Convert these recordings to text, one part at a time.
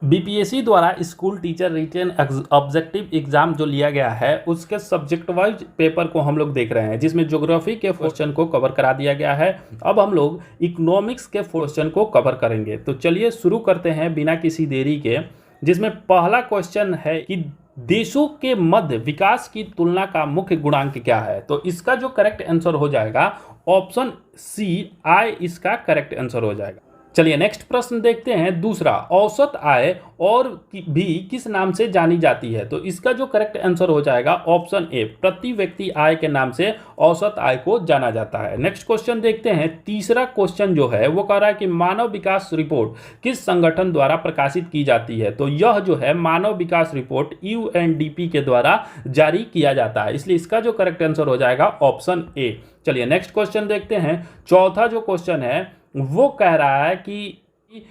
BPSC द्वारा school teacher written objective exam जो लिया गया है उसके सब्जेक्ट वाइज पेपर को हम लोग देख रहे हैं, जिसमें ज्योग्राफी के क्वेश्चन को कवर करा दिया गया है। अब हम लोग इकोनॉमिक्स के क्वेश्चन को कवर करेंगे। तो चलिए शुरू करते हैं बिना किसी देरी के, जिसमें पहला क्वेश्चन है कि देशों के मध्य विकास की तुलना का मुख्य गुणांक क्या है। तो इसका जो करेक्ट आंसर हो जाएगा ऑप्शन सी आई, इसका करेक्ट आंसर हो जाएगा। चलिए नेक्स्ट प्रश्न देखते हैं। दूसरा, औसत आय और भी किस नाम से जानी जाती है। तो इसका जो करेक्ट आंसर हो जाएगा ऑप्शन ए, प्रति व्यक्ति आय के नाम से औसत आय को जाना जाता है। नेक्स्ट क्वेश्चन देखते हैं। तीसरा क्वेश्चन जो है वो कह रहा है कि मानव विकास रिपोर्ट किस संगठन द्वारा प्रकाशित की जाती है। तो यह जो है मानव विकास रिपोर्ट यूएनडीपी के द्वारा जारी किया जाता है, इसलिए इसका जो करेक्ट आंसर हो जाएगा ऑप्शन ए। चलिए नेक्स्ट क्वेश्चन देखते हैं। चौथा जो क्वेश्चन है वो कह रहा है कि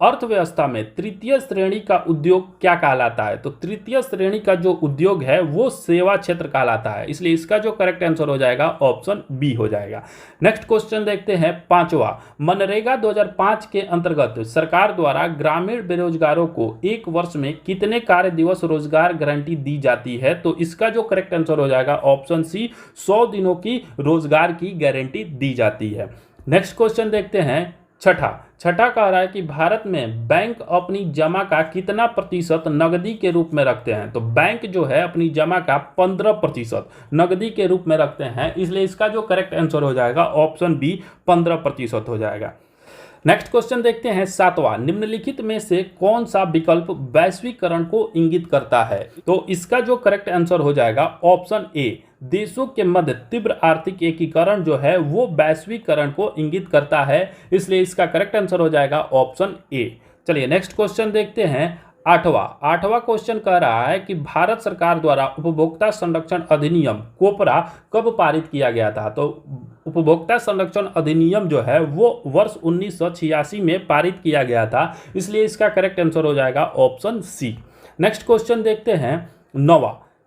अर्थव्यवस्था में तृतीय श्रेणी का उद्योग क्या कहलाता है। तो तृतीय श्रेणी का जो उद्योग है वो सेवा क्षेत्र कहलाता है, इसलिए इसका जो करेक्ट आंसर हो जाएगा ऑप्शन बी हो जाएगा। नेक्स्ट क्वेश्चन देखते हैं। पांचवा, मनरेगा 2005 के अंतर्गत सरकार द्वारा ग्रामीण बेरोजगारों को एक वर्ष में कितने कार्य दिवस रोजगार गारंटी दी जाती है। तो इसका जो करेक्ट आंसर हो जाएगा ऑप्शन सी, 100 दिनों की रोजगार की गारंटी दी जाती है। नेक्स्ट क्वेश्चन देखते हैं। छठा कह रहा है कि भारत में बैंक अपनी जमा का कितना प्रतिशत नकदी के रूप में रखते हैं। तो बैंक जो है अपनी जमा का 15% नकदी के रूप में रखते हैं, इसलिए इसका जो करेक्ट आंसर हो जाएगा ऑप्शन बी, 15% हो जाएगा। नेक्स्ट क्वेश्चन देखते हैं। सातवां, निम्नलिखित में से कौन सा विकल्प वैश्वीकरण को इंगित करता है। तो इसका जो करेक्ट आंसर हो जाएगा ऑप्शन ए, देशों के मध्य तीव्र आर्थिक एकीकरण जो है वो वैश्वीकरण को इंगित करता है, इसलिए इसका करेक्ट आंसर हो जाएगा ऑप्शन ए। चलिए नेक्स्ट क्वेश्चन देखते हैं। आठवां क्वेश्चन कह रहा है कि भारत सरकार द्वारा उपभोक्ता संरक्षण अधिनियम कोपरा कब पारित किया गया था। तो उपभोक्ता संरक्षण अधिनियम जो है वो वर्ष 1986 में पारित किया गया था, इसलिए इसका करेक्ट आंसर हो जाएगा ऑप्शन सी। नेक्स्ट क्वेश्चन देखते हैं।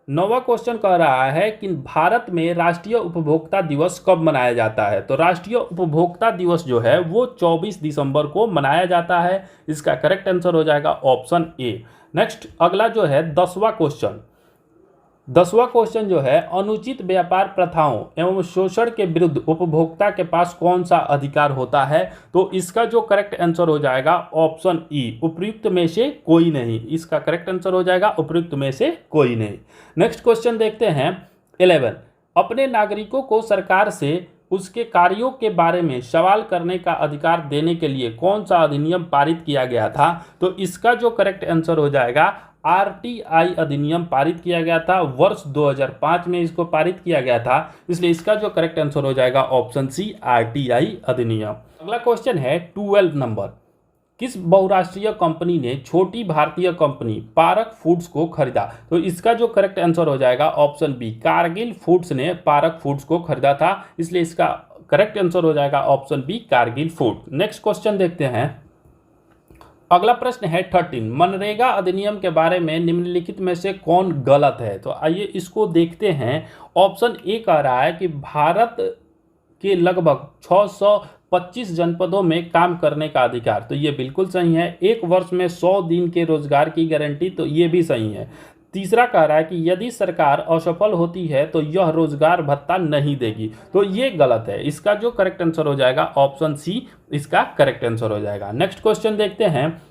नौवां क्वेश्चन कह रहा है कि भारत में राष्ट्रीय उपभोक्ता दिवस कब मनाया जाता है। तो राष्ट्रीय उपभोक्ता दिवस जो है वो 24 दिसंबर को मनाया जाता है, इसका करेक्ट आंसर हो जाएगा ऑप्शन ए। नेक्स्ट अगला जो है 10वां क्वेश्चन जो है, अनुचित व्यापार प्रथाओं एवं शोषण के विरुद्ध उपभोक्ता के पास कौन सा अधिकार होता है। तो इसका जो करेक्ट आंसर हो जाएगा ऑप्शन ई, उपयुक्त में से कोई नहीं, इसका करेक्ट आंसर हो जाएगा उपयुक्त में से कोई नहीं। नेक्स्ट क्वेश्चन देखते हैं। 11, अपने नागरिकों को सरकार से उसके कार्यों के बारे में सवाल करने का अधिकार देने के लिए कौन सा अधिनियम पारित किया गया था। तो इसका जो करेक्ट आंसर हो जाएगा आरटीआई अधिनियम पारित किया गया था, वर्ष 2005 में इसको पारित किया गया था, इसलिए इसका जो करेक्ट आंसर हो जाएगा ऑप्शन सी, आरटीआई अधिनियम। अगला क्वेश्चन है 12 नंबर, किस बहुराष्ट्रीय कंपनी ने छोटी भारतीय कंपनी पारक फूड्स को खरीदा। तो इसका जो करेक्ट आंसर हो जाएगा ऑप्शन बी, कारगिल फूड्स ने पारक फूड्स को खरीदा था, इसलिए इसका करेक्ट आंसर हो जाएगा option B, Cargill food. Next question देखते हैं। अगला प्रश्न है 13, मनरेगा अधिनियम के बारे में निम्नलिखित में से कौन गलत है। तो आइए इसको देखते हैं। ऑप्शन ए कह रहा है कि भारत के लगभग 625 जनपदों में काम करने का अधिकार, तो ये बिल्कुल सही है। एक वर्ष में 100 दिन के रोजगार की गारंटी, तो ये भी सही है। तीसरा कह रहा है कि यदि सरकार असफल होती है तो यह रोजगार भत्ता नहीं देगी, तो ये गलत है। इसका जो करेक्ट आंसर हो जाएगा ऑप्शन सी, इसका करेक्ट आंसर हो जाएगा। नेक्स्ट क्वेश्चन देखते हैं।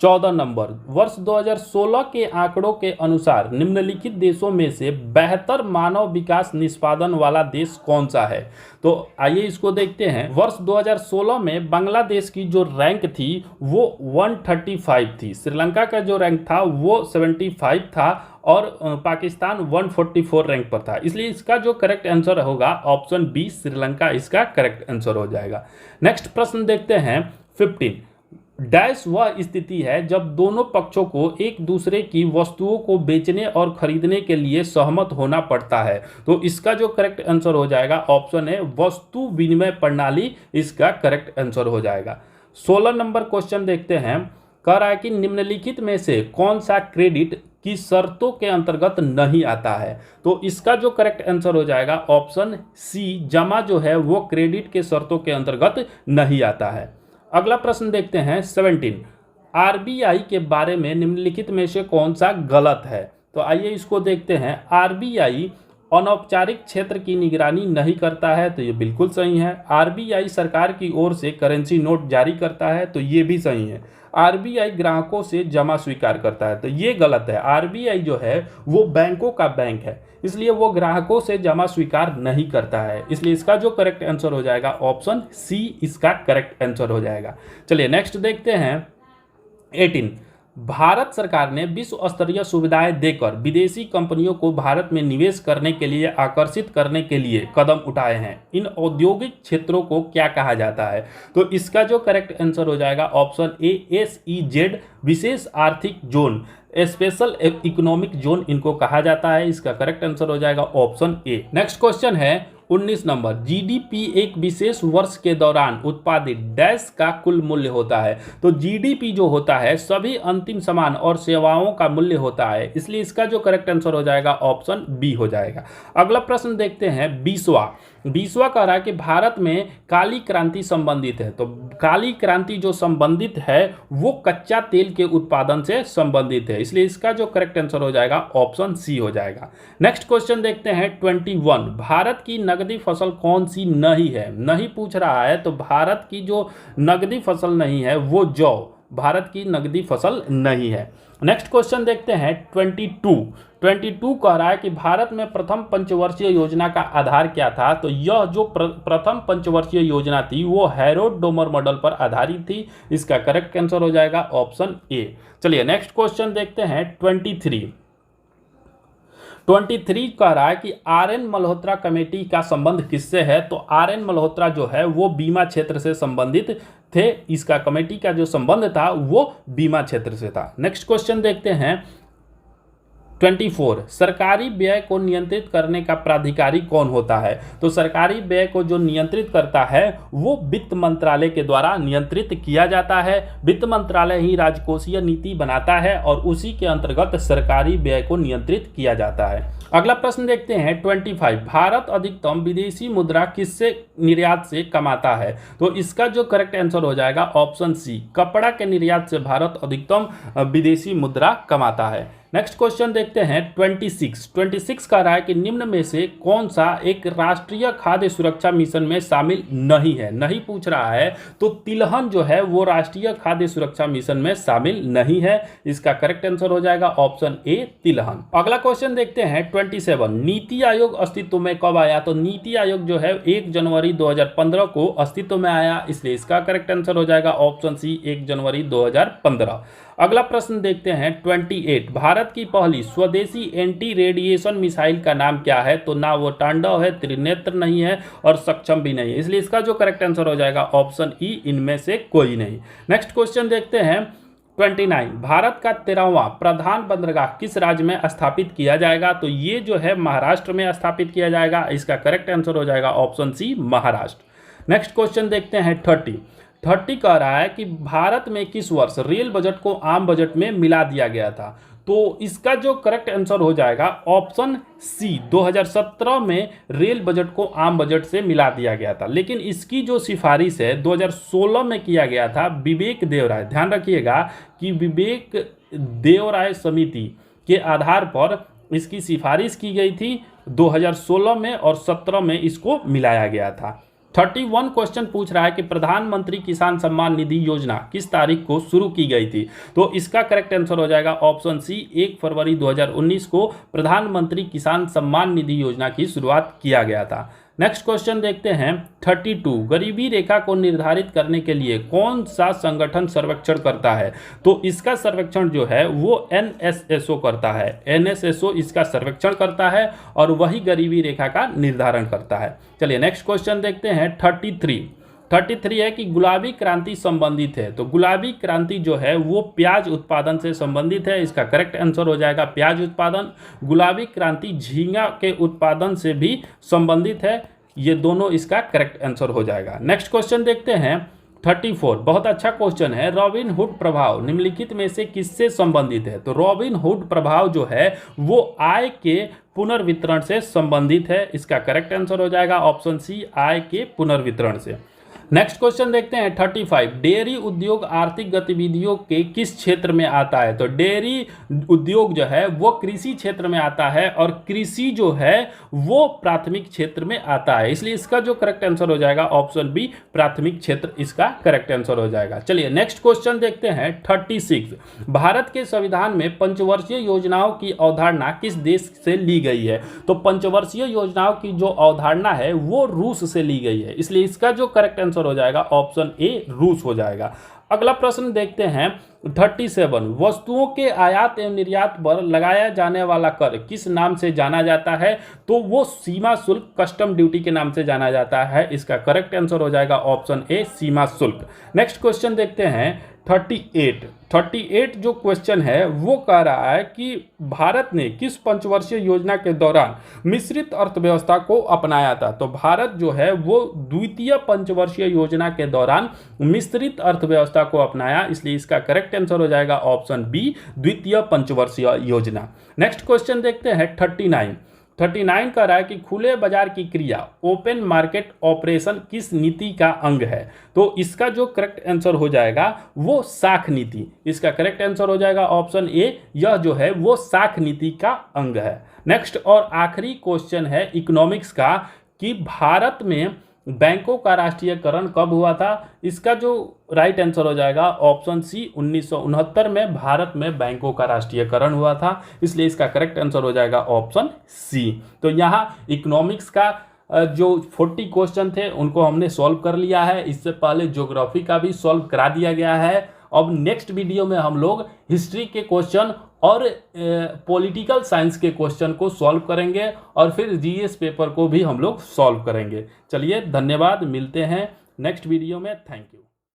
14 नंबर, वर्ष 2016 के आंकड़ों के अनुसार निम्नलिखित देशों में से बेहतर मानव विकास निष्पादन वाला देश कौन सा है। तो आइए इसको देखते हैं। वर्ष 2016 में बांग्लादेश की जो रैंक थी वो 135 थी, श्रीलंका का जो रैंक था वो 75 था और पाकिस्तान 144 रैंक पर था, इसलिए इसका जो करेक्ट आंसर होगा ऑप्शन बी, श्रीलंका, इसका करेक्ट आंसर हो जाएगा। नेक्स्ट प्रश्न देखते हैं। 15, डैश वह स्थिति है जब दोनों पक्षों को एक दूसरे की वस्तुओं को बेचने और खरीदने के लिए सहमत होना पड़ता है। तो इसका जो करेक्ट आंसर हो जाएगा ऑप्शन है, वस्तु विनिमय प्रणाली, इसका करेक्ट आंसर हो जाएगा। 16 नंबर क्वेश्चन देखते हैं। कह रहा है कि निम्नलिखित में से कौन सा क्रेडिट की शर्तों के अंतर्गत नहीं आता है। तो इसका जो करेक्ट आंसर हो जाएगा ऑप्शन सी, जमा जो है वो क्रेडिट के शर्तों के अंतर्गत नहीं आता है। अगला प्रश्न देखते हैं 17, आरबीआई के बारे में निम्नलिखित में से कौन सा गलत है? तो आइए इसको देखते हैं। आरबीआई अनौपचारिक क्षेत्र की निगरानी नहीं करता है, तो ये बिल्कुल सही है। आरबीआई सरकार की ओर से करेंसी नोट जारी करता है, तो ये भी सही है। आरबीआई ग्राहकों से जमा स्वीकार करता है, तो ये गलत है। आरबीआई जो है वो बैंकों का बैंक है, इसलिए वो ग्राहकों से जमा स्वीकार नहीं करता है, इसलिए इसका जो करेक्ट आंसर हो जाएगा ऑप्शन सी इसका करेक्ट आंसर हो जाएगा। चलिए नेक्स्ट देखते हैं 18। भारत सरकार ने विश्व स्तरीय सुविधाएं देकर विदेशी कंपनियों को भारत में निवेश करने के लिए आकर्षित करने के लिए कदम उठाए हैं। इन औद्योगिक क्षेत्रों को क्या कहा जाता है? तो इसका जो करेक्ट आंसर हो जाएगा ऑप्शन ए SEZ, विशेष आर्थिक जोन, स्पेशल इकोनॉमिक जोन इनको कहा जाता है। इसका करेक्ट आंसर हो जाएगा ऑप्शन ए। नेक्स्ट क्वेश्चन है 19 नंबर। जीडीपी एक विशेष वर्ष के दौरान उत्पादित डैश का कुल मूल्य होता है। तो जीडीपी जो होता है सभी अंतिम सामान और सेवाओं का मूल्य होता है, इसलिए इसका जो करेक्ट आंसर हो जाएगा ऑप्शन बी हो जाएगा। अगला प्रश्न देखते हैं 20वां कह रहा है कि भारत में काली क्रांति संबंधित है। तो काली क्रांति जो संबंधित है वो कच्चा तेल के उत्पादन से संबंधित है, इसलिए इसका जो करेक्ट आंसर हो जाएगा ऑप्शन सी हो जाएगा। नेक्स्ट क्वेश्चन देखते हैं 21। भारत की नकदी फसल कौन सी नहीं है? नहीं पूछ रहा है, तो भारत की जो नकदी फसल नहीं है वो जौ भारत की नकदी फसल नहीं है। नेक्स्ट क्वेश्चन देखते हैं 22 कह रहा है कि भारत में प्रथम पंचवर्षीय योजना का आधार क्या था? तो यह जो प्रथम पंचवर्षीय योजना थी वो हैरोल्ड डोमर मॉडल पर आधारित थी। इसका करेक्ट आंसर हो जाएगा ऑप्शन ए। चलिए नेक्स्ट क्वेश्चन देखते हैं 23 कह रहा है कि RN मल्होत्रा कमेटी का संबंध किससे है? तो RN मल्होत्रा जो है वो बीमा क्षेत्र से संबंधित थे। इसका कमेटी का जो संबंध था वो बीमा क्षेत्र से था। नेक्स्ट क्वेश्चन देखते हैं 24। सरकारी व्यय को नियंत्रित करने का प्राधिकारी कौन होता है? तो सरकारी व्यय को जो नियंत्रित करता है वो वित्त मंत्रालय के द्वारा नियंत्रित किया जाता है। वित्त मंत्रालय ही राजकोषीय नीति बनाता है और उसी के अंतर्गत सरकारी व्यय को नियंत्रित किया जाता है। अगला प्रश्न देखते हैं 25। भारत अधिकतम विदेशी मुद्रा किससे निर्यात से कमाता है? तो इसका जो करेक्ट आंसर हो जाएगा ऑप्शन सी, कपड़ा के निर्यात से भारत अधिकतम विदेशी मुद्रा कमाता है। नेक्स्ट क्वेश्चन देखते हैं 26 कह रहा है कि निम्न में से कौन सा एक राष्ट्रीय खाद्य सुरक्षा मिशन में शामिल नहीं है? नहीं पूछ रहा है, तो तिलहन जो है वो राष्ट्रीय खाद्य सुरक्षा मिशन में शामिल नहीं है। इसका करेक्ट आंसर हो जाएगा ऑप्शन ए, तिलहन। अगला क्वेश्चन देखते हैं 27। नीति आयोग अस्तित्व में कब आया? तो नीति आयोग जो है 1 जनवरी 2015 को अस्तित्व में आया, इसलिए इसका करेक्ट आंसर हो जाएगा ऑप्शन सी, 1 जनवरी 2015। अगला प्रश्न देखते हैं 28। भारत की पहली स्वदेशी एंटी रेडिएशन मिसाइल का नाम क्या है? तो ना वो तांडव है, त्रिनेत्र नहीं है और सक्षम भी नहीं है, इसलिए इसका जो करेक्ट आंसर हो जाएगा ऑप्शन ई, इनमें से कोई नहीं। नेक्स्ट क्वेश्चन देखते हैं 29। भारत का 13वां प्रधान बंदरगाह किस राज्य में स्थापित किया जाएगा? तो ये जो है महाराष्ट्र में स्थापित किया जाएगा। इसका करेक्ट आंसर हो जाएगा option C, Maharashtra. Next question देखते हैं 30 कह रहा है कि भारत में किस वर्ष रेल बजट को आम बजट में मिला दिया गया था? तो इसका जो करेक्ट आंसर हो जाएगा ऑप्शन सी, 2017 में रेल बजट को आम बजट से मिला दिया गया था, लेकिन इसकी जो सिफारिश है 2016 में किया गया था विवेक देवराय। ध्यान रखिएगा कि विवेक देवराय समिति के आधार पर इसकी सिफारिश की गई थी 2016 में और 17 में इसको मिलाया गया था। 31 क्वेश्चन पूछ रहा है कि प्रधानमंत्री किसान सम्मान निधि योजना किस तारीख को शुरू की गई थी? तो इसका करेक्ट आंसर हो जाएगा ऑप्शन सी, 1 फरवरी 2019 को प्रधानमंत्री किसान सम्मान निधि योजना की शुरुआत किया गया था। नेक्स्ट क्वेश्चन देखते हैं 32। गरीबी रेखा को निर्धारित करने के लिए कौन सा संगठन सर्वेक्षण करता है? तो इसका सर्वेक्षण जो है वो NSSO करता है। NSSO इसका सर्वेक्षण करता है और वही गरीबी रेखा का निर्धारण करता है। चलिए नेक्स्ट क्वेश्चन देखते हैं 33 है कि गुलाबी क्रांति संबंधित है। तो गुलाबी क्रांति जो है वो प्याज उत्पादन से संबंधित है। इसका करेक्ट आंसर हो जाएगा प्याज उत्पादन। गुलाबी क्रांति झींगा के उत्पादन से भी संबंधित है। ये दोनों इसका करेक्ट आंसर हो जाएगा। नेक्स्ट क्वेश्चन देखते हैं 34। बहुत अच्छा क्वेश्चन है। रॉबिन हुड प्रभाव निम्नलिखित में से किससे संबंधित है? तो रॉबिन हुड प्रभाव जो है वो आय के पुनर्वितरण से संबंधित है। इसका करेक्ट आंसर हो जाएगा ऑप्शन सी, आय के पुनर्वितरण से। नेक्स्ट क्वेश्चन देखते हैं 35। डेयरी उद्योग आर्थिक गतिविधियों के किस क्षेत्र में आता है? तो डेयरी उद्योग जो है वो कृषि क्षेत्र में आता है और कृषि जो है वो प्राथमिक क्षेत्र में आता है, इसलिए इसका जो करेक्ट आंसर हो जाएगा ऑप्शन बी, प्राथमिक क्षेत्र इसका करेक्ट आंसर हो जाएगा। चलिए नेक्स्ट क्वेश्चन देखते हैं 36। भारत के संविधान में पंचवर्षीय योजनाओं की अवधारणा किस देश से ली गई है? तो पंचवर्षीय योजनाओं की जो अवधारणा है वो रूस से ली गई है, इसलिए इसका जो करेक्ट आंसर हो जाएगा ऑप्शन ए, रूस हो जाएगा। अगला प्रश्न देखते हैं 37। वस्तुओं के आयात एवं निर्यात पर लगाया जाने वाला कर किस नाम से जाना जाता है? तो वो सीमा शुल्क, कस्टम ड्यूटी के नाम से जाना जाता है, इसका करेक्ट आंसर हो जाएगा ऑप्शन ए, सीमा शुल्क। नेक्स्ट क्वेश्चन देखते हैं 38 जो क्वेश्चन है वो कह रहा है कि भारत ने किस पंचवर्षीय योजना के दौरान मिश्रित अर्थव्यवस्था को अपनाया था? तो भारत जो है वो द्वितीय पंचवर्षीय योजना के दौरान मिश्रित अर्थव्यवस्था को अपनाया, इसलिए इसका करेक्ट आंसर हो जाएगा ऑप्शन बी, द्वितीय पंचवर्षीय योजना। नेक्स्ट क्वेश्चन देखते हैं 39 कह रहा है कि खुले बाजार की क्रिया ओपन मार्केट ऑपरेशन किस नीति का अंग है? तो इसका जो करेक्ट आंसर हो जाएगा वो साख नीति, इसका करेक्ट आंसर हो जाएगा ऑप्शन ए, यह जो है वो साख नीति का अंग है। नेक्स्ट और आखिरी क्वेश्चन है इकोनॉमिक्स का कि भारत में बैंकों का राष्ट्रीयकरण कब हुआ था? इसका जो राइट आंसर हो जाएगा ऑप्शन सी, 1969 में भारत में बैंकों का राष्ट्रीयकरण हुआ था, इसलिए इसका करेक्ट आंसर हो जाएगा ऑप्शन सी। तो यहाँ इकोनॉमिक्स का जो 40 क्वेश्चन थे उनको हमने सॉल्व कर लिया है, इससे पहले ज्योग्राफी का भी सॉल्व करा दिया गया है। अब नेक्स्ट वीडियो में हम लोग हिस्ट्री के क्वेश्चन और पॉलिटिकल साइंस के क्वेश्चन को सॉल्व करेंगे और फिर जीएस पेपर को भी हम लोग सॉल्व करेंगे। चलिए धन्यवाद, मिलते हैं नेक्स्ट वीडियो में। Thank you.